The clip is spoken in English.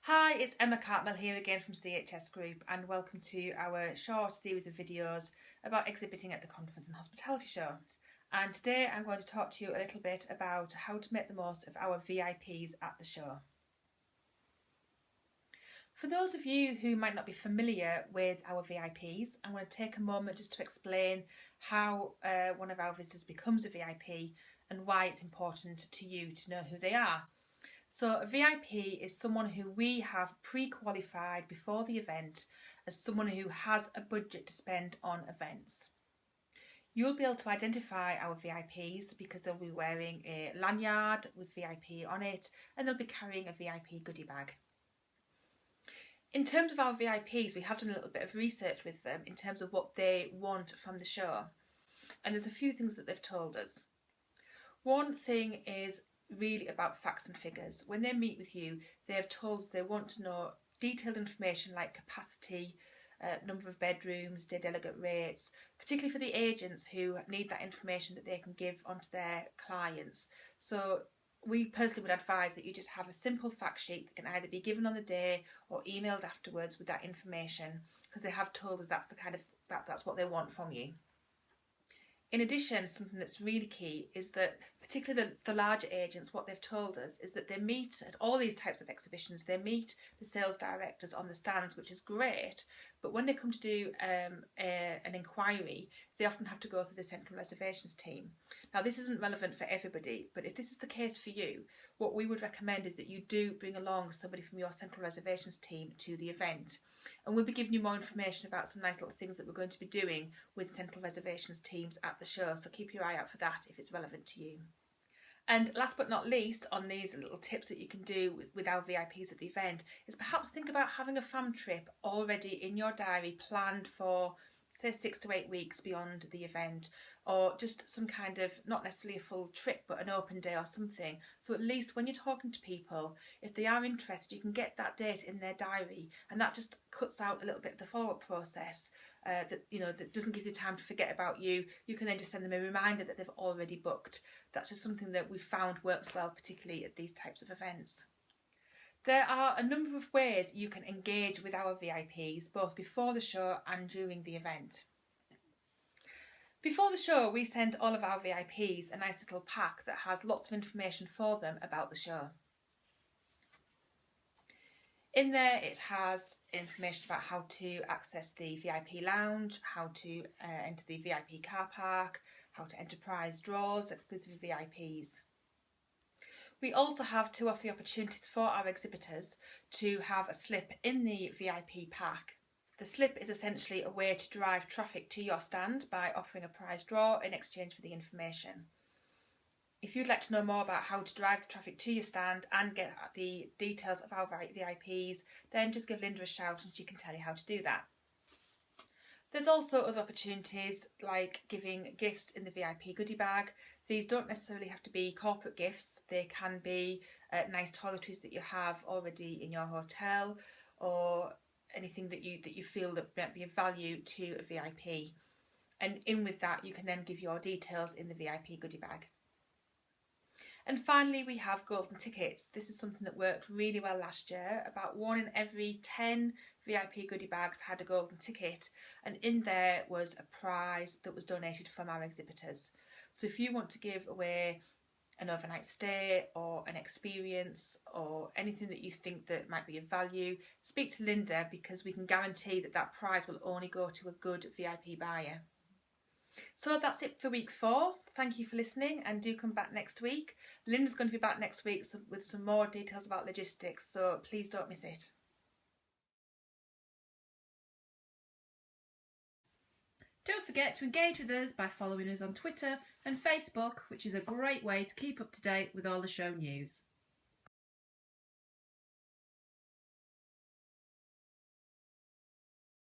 Hi, it's Emma Cartmel here again from CHS Group, and welcome to our short series of videos about exhibiting at the Conference and Hospitality Show. And today I'm going to talk to you a little bit about how to make the most of our VIPs at the show. For those of you who might not be familiar with our VIPs, I'm going to take a moment just to explain how one of our visitors becomes a VIP and why it's important to you to know who they are. So a VIP is someone who we have pre-qualified before the event as someone who has a budget to spend on events. You'll be able to identify our VIPs because they'll be wearing a lanyard with VIP on it, and they'll be carrying a VIP goodie bag. In terms of our VIPs, we have done a little bit of research with them in terms of what they want from the show, and there's a few things that they've told us. One thing is really about facts and figures. When they meet with you, they have told us they want to know detailed information like capacity, number of bedrooms, day delegate rates, particularly for the agents who need that information that they can give onto their clients. So we personally would advise that you just have a simple fact sheet that can either be given on the day or emailed afterwards with that information, because they have told us that's what they want from you. In addition, something that's really key is that particularly the larger agents, what they've told us is that they meet at all these types of exhibitions, they meet the sales directors on the stands, which is great, but when they come to do an inquiry, they often have to go through the central reservations team. Now, this isn't relevant for everybody, but if this is the case for you, what we would recommend is that you do bring along somebody from your central reservations team to the event. And we'll be giving you more information about some nice little things that we're going to be doing with central reservations teams at the show, so keep your eye out for that if it's relevant to you. And last but not least, on these little tips that you can do with our VIPs at the event, is perhaps think about having a fam trip already in your diary planned for, say, 6 to 8 weeks beyond the event, or just some kind of, not necessarily a full trip, but an open day or something. So at least when you're talking to people, if they are interested, you can get that date in their diary, and that just cuts out a little bit of the follow-up process that doesn't give you time to forget about you. You can then just send them a reminder that they've already booked. That's just something that we've found works well, particularly at these types of events. There are a number of ways you can engage with our VIPs, both before the show and during the event. Before the show, we send all of our VIPs a nice little pack that has lots of information for them about the show. In there it has information about how to access the VIP lounge, how to enter the VIP car park, how to enter prize draws exclusive to VIPs. We also have 2 or 3 opportunities for our exhibitors to have a slip in the VIP pack. The slip is essentially a way to drive traffic to your stand by offering a prize draw in exchange for the information. If you'd like to know more about how to drive the traffic to your stand and get the details of our VIPs, then just give Linda a shout and she can tell you how to do that. There's also other opportunities like giving gifts in the VIP goodie bag. These don't necessarily have to be corporate gifts. They can be nice toiletries that you have already in your hotel, or anything that you feel that might be of value to a VIP. And in with that, you can then give your details in the VIP goodie bag. And finally, we have golden tickets. This is something that worked really well last year. About 1 in every 10 VIP goodie bags had a golden ticket, and in there was a prize that was donated from our exhibitors. So if you want to give away an overnight stay or an experience or anything that you think that might be of value, speak to Linda, because we can guarantee that that prize will only go to a good VIP buyer. So that's it for week 4. Thank you for listening, and do come back next week. Linda's going to be back next week with some more details about logistics, so please don't miss it. Don't forget to engage with us by following us on Twitter and Facebook, which is a great way to keep up to date with all the show news.